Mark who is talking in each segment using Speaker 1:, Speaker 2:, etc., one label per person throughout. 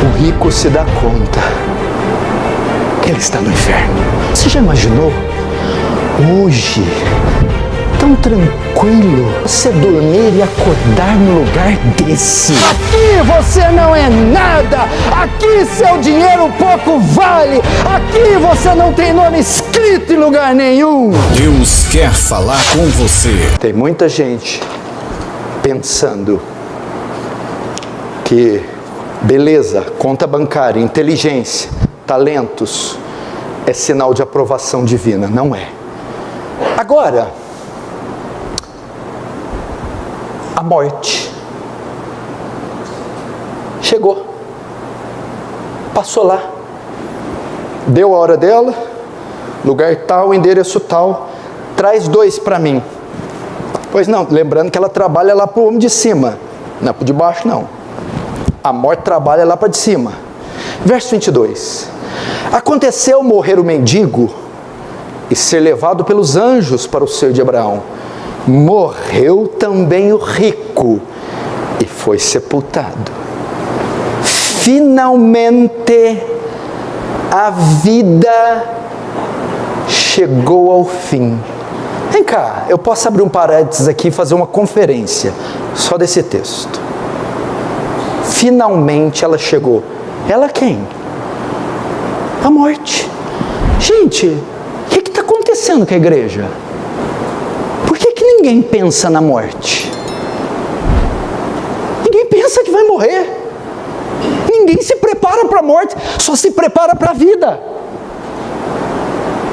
Speaker 1: O rico se dá conta que ele está no inferno. Você já imaginou? Hoje, tão tranquilo, você dormir e acordar num lugar desse. Aqui você não é nada. Aqui seu dinheiro pouco vale. Aqui você não tem nome escrito em lugar nenhum.
Speaker 2: Deus quer falar com você.
Speaker 1: Tem muita gente pensando que beleza, conta bancária, inteligência, talentos é sinal de aprovação divina. Não é. Agora, a morte chegou, passou lá, deu a hora dela, lugar tal, endereço tal, traz 2 para mim. Pois não, lembrando que ela trabalha lá para o homem de cima, não é para o de baixo não. A morte trabalha lá para de cima. Verso 22. Aconteceu morrer o mendigo e ser levado pelos anjos para o seio de Abraão. Morreu também o rico e foi sepultado. Finalmente a vida chegou ao fim. Vem cá, eu posso abrir um parênteses aqui e fazer uma conferência só desse texto. Finalmente ela chegou. Ela quem? A morte. Gente, o que está acontecendo com a igreja? Por que ninguém pensa na morte? Ninguém pensa que vai morrer. Ninguém se prepara para a morte, só se prepara para a vida.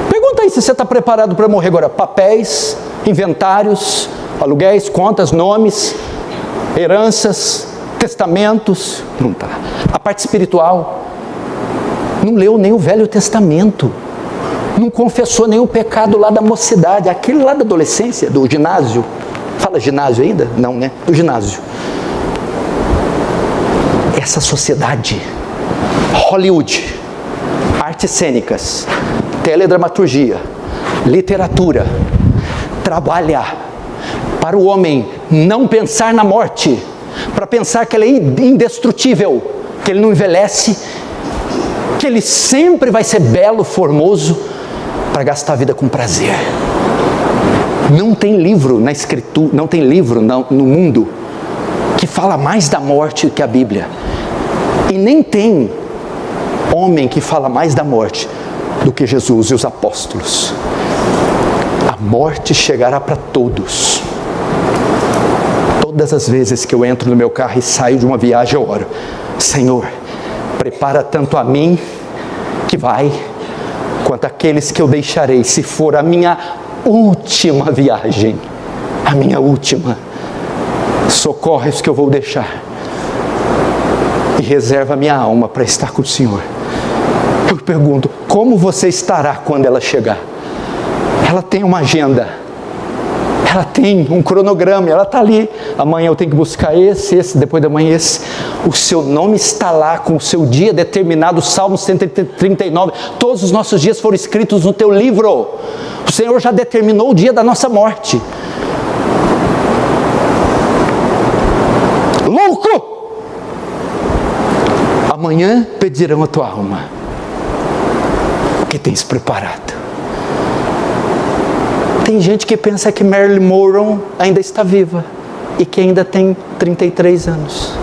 Speaker 1: Pergunta aí se você está preparado para morrer agora. Papéis, inventários, aluguéis, contas, nomes, heranças, testamentos. Não está. A parte espiritual. Não leu nem o Velho Testamento. Não confessou nem o pecado lá da mocidade. Aquele lá da adolescência, do ginásio. Fala ginásio ainda? Não, né? Do ginásio. Essa sociedade, Hollywood, artes cênicas, teledramaturgia, literatura, trabalha para o homem não pensar na morte, para pensar que ele é indestrutível, que ele não envelhece, que ele sempre vai ser belo, formoso, para gastar a vida com prazer. Não tem livro na escritura, não tem livro no mundo que fala mais da morte que a Bíblia. E nem tem homem que fala mais da morte do que Jesus e os apóstolos. A morte chegará para todos. Todas as vezes que eu entro no meu carro e saio de uma viagem, eu oro: Senhor, prepara tanto a mim que vai, quanto aqueles que eu deixarei, se for a minha última viagem. A minha última. Socorre os que eu vou deixar. E reserva minha alma para estar com o Senhor. Eu pergunto, como você estará quando ela chegar? Ela tem uma agenda. Ela tem um cronograma, ela está ali. Amanhã eu tenho que buscar esse, depois da manhã esse. O seu nome está lá com o seu dia determinado, Salmo 139. Todos os nossos dias foram escritos no teu livro. O Senhor já determinou o dia da nossa morte. Louco! Amanhã pedirão a tua alma. O que tens preparado? Tem gente que pensa que Marilyn Monroe ainda está viva e que ainda tem 33 anos.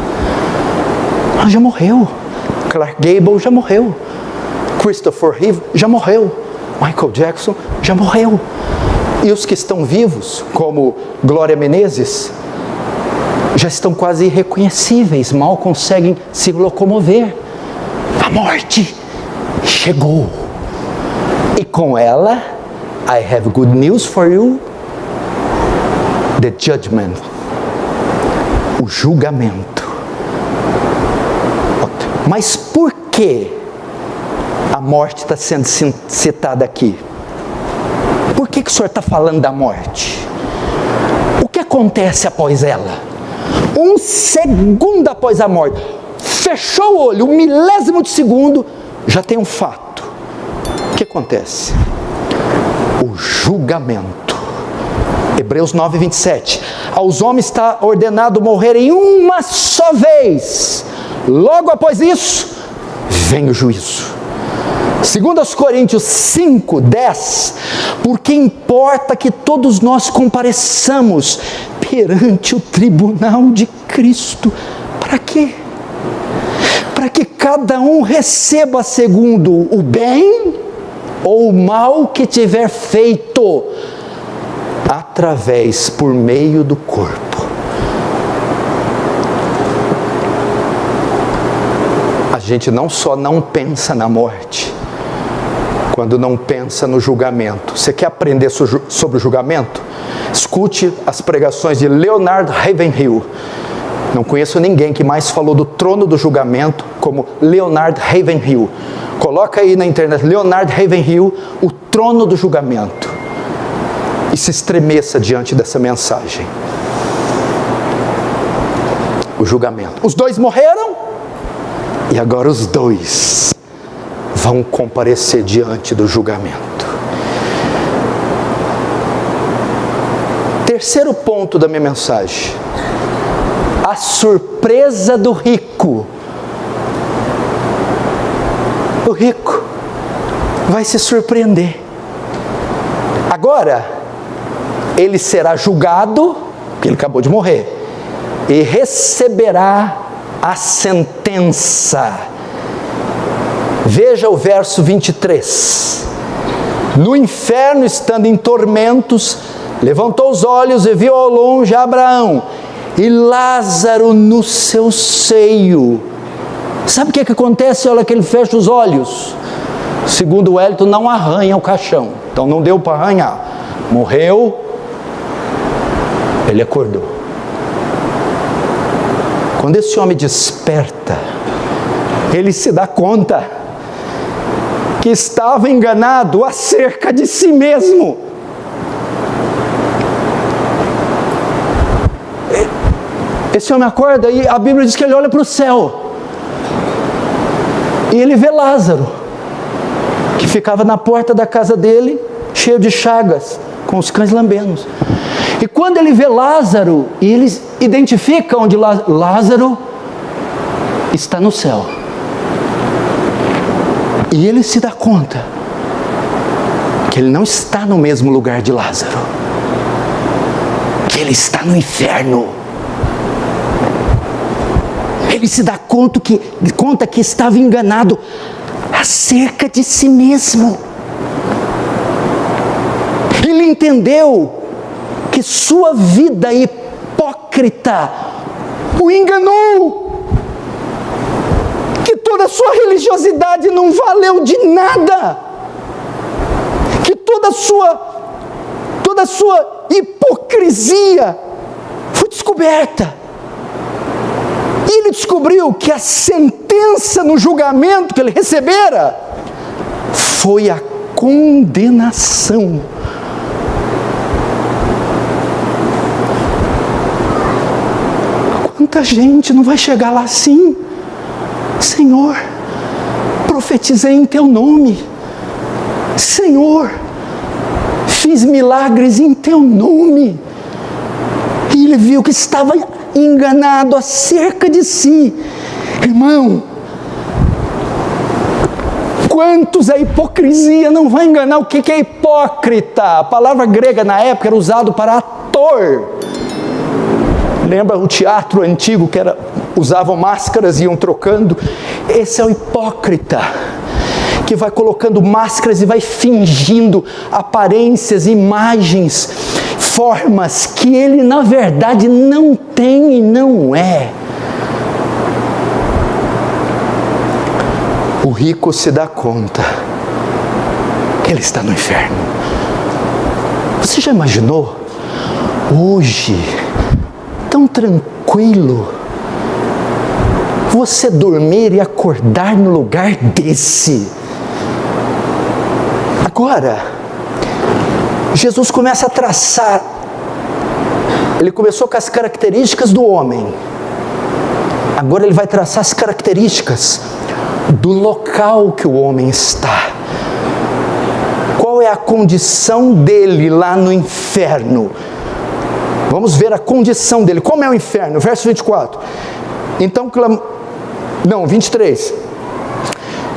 Speaker 1: Ela já morreu. Clark Gable já morreu. Christopher Reeve já morreu. Michael Jackson já morreu. E os que estão vivos, como Glória Menezes, já estão quase irreconhecíveis, mal conseguem se locomover. A morte chegou. E com ela, I have good news for you. The judgment. O julgamento. Mas por que a morte está sendo citada aqui? Por que o Senhor está falando da morte? O que acontece após ela? Um segundo após a morte, fechou o olho, um milésimo de segundo, já tem um fato. O que acontece? O julgamento. Hebreus 9, 27. Aos homens está ordenado morrer em uma só vez. Logo após isso, vem o juízo. 2 Coríntios 5:10, porque importa que todos nós compareçamos perante o tribunal de Cristo. Para quê? Para que cada um receba segundo o bem ou o mal que tiver feito, por meio do corpo. A gente não só não pensa na morte, quando não pensa no julgamento. Você quer aprender sobre o julgamento? Escute as pregações de Leonard Ravenhill. Não conheço ninguém que mais falou do trono do julgamento como Leonard Ravenhill. Coloca aí na internet, Leonard Ravenhill, o trono do julgamento. E se estremeça diante dessa mensagem. O julgamento. Os dois morreram, e agora os dois vão comparecer diante do julgamento. Terceiro ponto da minha mensagem: a surpresa do rico. O rico vai se surpreender. Agora, ele será julgado, porque ele acabou de morrer, e receberá a sentença. Veja o verso 23. No inferno, estando em tormentos, levantou os olhos e viu ao longe Abraão e Lázaro no seu seio. Sabe o que acontece? Olha que ele fecha os olhos. Segundo o Wellington, não arranha o caixão. Então não deu para arranhar. Morreu, ele acordou. Quando esse homem desperta, ele se dá conta que estava enganado acerca de si mesmo. Esse homem acorda e a Bíblia diz que ele olha para o céu. E ele vê Lázaro, que ficava na porta da casa dele, cheio de chagas, com os cães lambendo. E quando ele vê Lázaro, e eles identificam onde Lázaro está no céu. E ele se dá conta que ele não está no mesmo lugar de Lázaro, que ele está no inferno. Ele se dá conta que estava enganado acerca de si mesmo. Ele entendeu que sua vida hipócrita o enganou, que toda a sua religiosidade não valeu de nada, que toda a sua hipocrisia foi descoberta. E ele descobriu que a sentença no julgamento que ele recebera foi a condenação. Quanta gente não vai chegar lá assim? Senhor, profetizei em teu nome. Senhor, fiz milagres em teu nome. E ele viu que estava enganado acerca de si. Irmão, quantos a hipocrisia não vai enganar? O que é hipócrita? A palavra grega na época era usado para ator. Lembra o teatro antigo que usavam máscaras e iam trocando? Esse é o hipócrita, que vai colocando máscaras e vai fingindo aparências, imagens, formas que ele na verdade não tem e não é. O rico se dá conta que ele está no inferno. Você já imaginou hoje, tão tranquilo, você dormir e acordar no lugar desse? Agora, Jesus começa a traçar, ele começou com as características do homem, agora ele vai traçar as características do local que o homem está. Qual é a condição dele lá no inferno? Vamos ver a condição dele. Como é o inferno? Verso 24. Então, 23.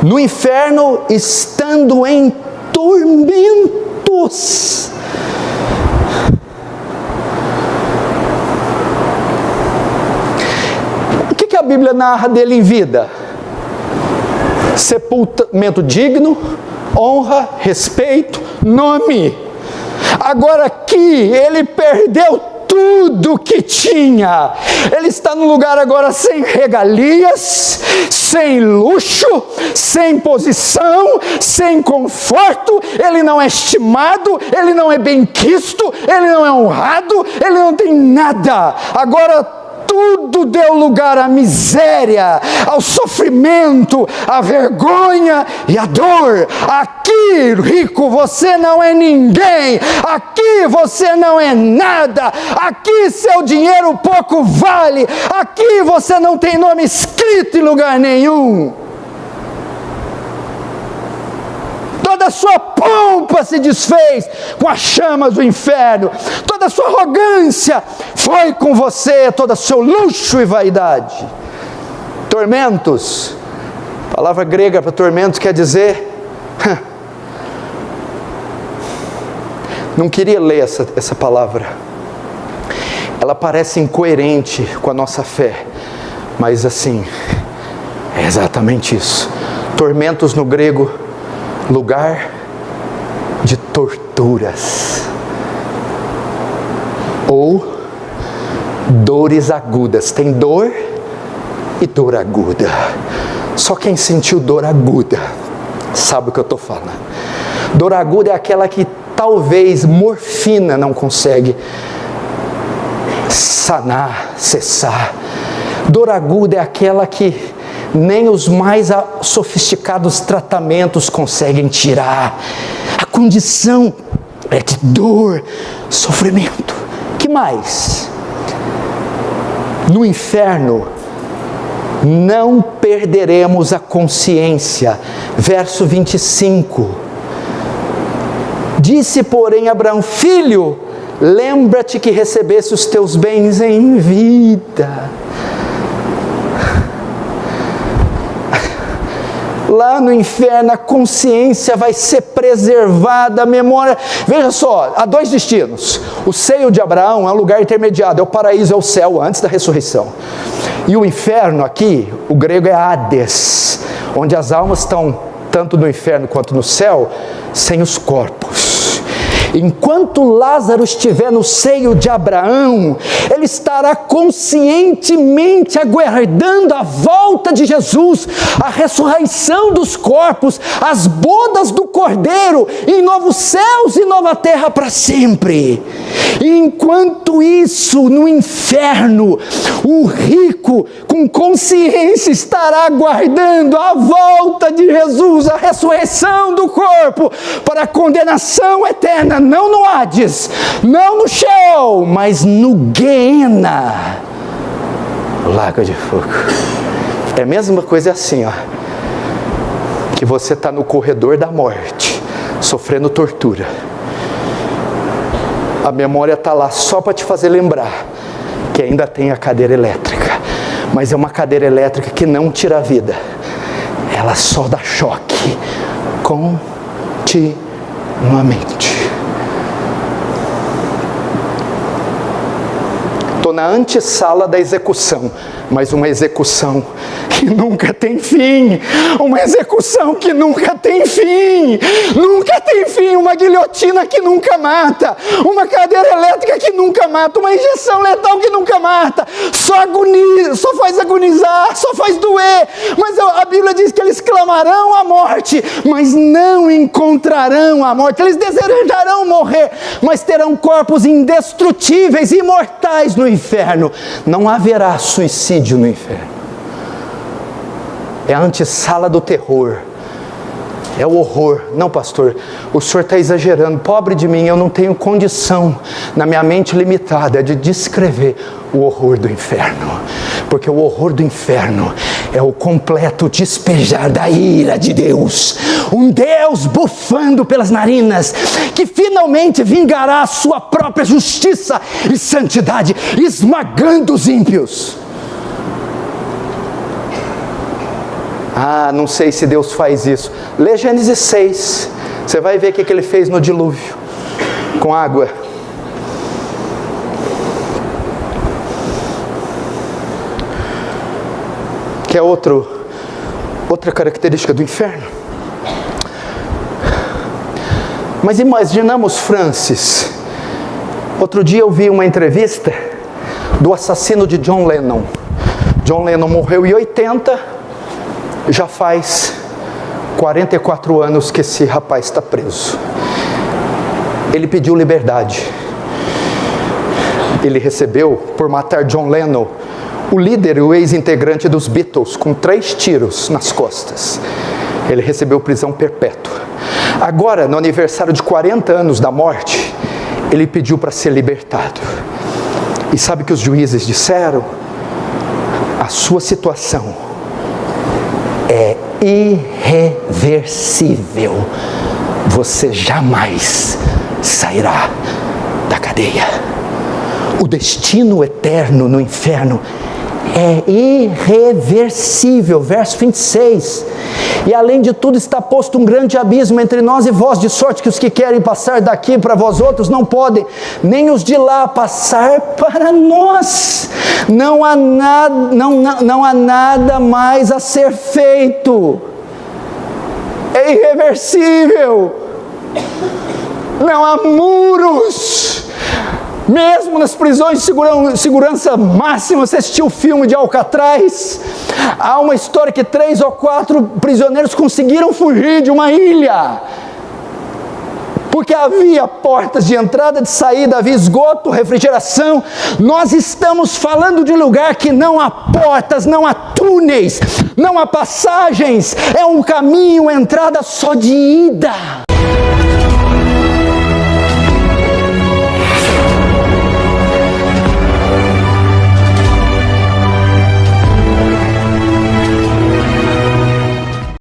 Speaker 1: no inferno, estando em tormentos. O que a Bíblia narra dele em vida? Sepultamento digno, honra, respeito, nome. Agora aqui ele perdeu tudo que tinha. Ele está num lugar agora sem regalias, sem luxo, sem posição, sem conforto. Ele não é estimado, ele não é benquisto, ele não é honrado, ele não tem nada. Agora tudo deu lugar à miséria, ao sofrimento, à vergonha e à dor. Aqui, rico, você não é ninguém. Aqui você não é nada. Aqui seu dinheiro pouco vale. Aqui você não tem nome escrito em lugar nenhum. Toda a sua pompa se desfez com as chamas do inferno. Toda a sua arrogância foi com você, todo o seu luxo e vaidade. Tormentos. A palavra grega para tormentos quer dizer... Não queria ler essa palavra. Ela parece incoerente com a nossa fé. Mas assim, é exatamente isso. Tormentos no grego, lugar de torturas, ou dores agudas. Tem dor e dor aguda. Só quem sentiu dor aguda sabe o que eu estou falando. Dor aguda é aquela que talvez morfina não consegue sanar, cessar. Dor aguda é aquela que nem os mais sofisticados tratamentos conseguem tirar. A condição é de dor, sofrimento. Que mais? No inferno, não perderemos a consciência. Verso 25. Disse, porém, Abraão: filho, lembra-te que recebesse os teus bens em vida. Lá no inferno a consciência vai ser preservada, a memória. Veja só, há dois destinos. O seio de Abraão é um lugar intermediado, é o paraíso, é o céu antes da ressurreição. E o inferno aqui, o grego é Hades, onde as almas estão tanto no inferno quanto no céu, sem os corpos. Enquanto Lázaro estiver no seio de Abraão, ele estará conscientemente aguardando a volta de Jesus, a ressurreição dos corpos, as bodas do Cordeiro, em novos céus e nova terra para sempre. E enquanto isso, no inferno, o rico com consciência estará aguardando a volta de Jesus, a ressurreição do corpo, para a condenação eterna, não no Hades, não no Sheol, mas no Guiena, o lago de fogo. É a mesma coisa assim, ó, que você está no corredor da morte, sofrendo tortura. A memória está lá só para te fazer lembrar que ainda tem a cadeira elétrica, mas é uma cadeira elétrica que não tira a vida, ela só dá choque continuamente. Estou na antessala da execução, mas uma execução que nunca tem fim, uma execução que nunca tem fim, nunca tem fim, uma guilhotina que nunca mata, uma cadeira elétrica que nunca mata, uma injeção letal que nunca mata, só agoniza, só faz agonizar, só faz doer, mas a Bíblia diz que eles clamarão a morte, mas não encontrarão a morte. Eles desejarão morrer, mas terão corpos indestrutíveis, imortais no inferno. Não haverá suicídio no inferno. É a antessala do terror, é o horror. Não, pastor, o senhor está exagerando. Pobre de mim, eu não tenho condição, na minha mente limitada, de descrever o horror do inferno, porque o horror do inferno é o completo despejar da ira de Deus, um Deus bufando pelas narinas, que finalmente vingará a sua própria justiça e santidade, esmagando os ímpios. Ah, não sei se Deus faz isso. Lê Gênesis 6. Você vai ver o que ele fez no dilúvio com água. Que é outra característica do inferno. Mas imaginamos Francis. Outro dia eu vi uma entrevista do assassino de John Lennon. John Lennon morreu em 80, já faz 44 anos que esse rapaz está preso. Ele pediu liberdade. Ele recebeu, por matar John Lennon, o líder e o ex-integrante dos Beatles, com 3 tiros nas costas. Ele recebeu prisão perpétua. Agora, no aniversário de 40 anos da morte, ele pediu para ser libertado. E sabe o que os juízes disseram? A sua situação é irreversível. Você jamais sairá da cadeia. O destino eterno no inferno é irreversível. Verso 26. E além de tudo está posto um grande abismo entre nós e vós, de sorte que os que querem passar daqui para vós outros não podem, nem os de lá passar para nós. Não há nada mais a ser feito. É irreversível. Não há muros. Mesmo nas prisões de segurança máxima, você assistiu o filme de Alcatraz, há uma história que 3 ou 4 prisioneiros conseguiram fugir de uma ilha, porque havia portas de entrada, de saída, havia esgoto, refrigeração. Nós estamos falando de um lugar que não há portas, não há túneis, não há passagens, é um caminho, entrada só de ida.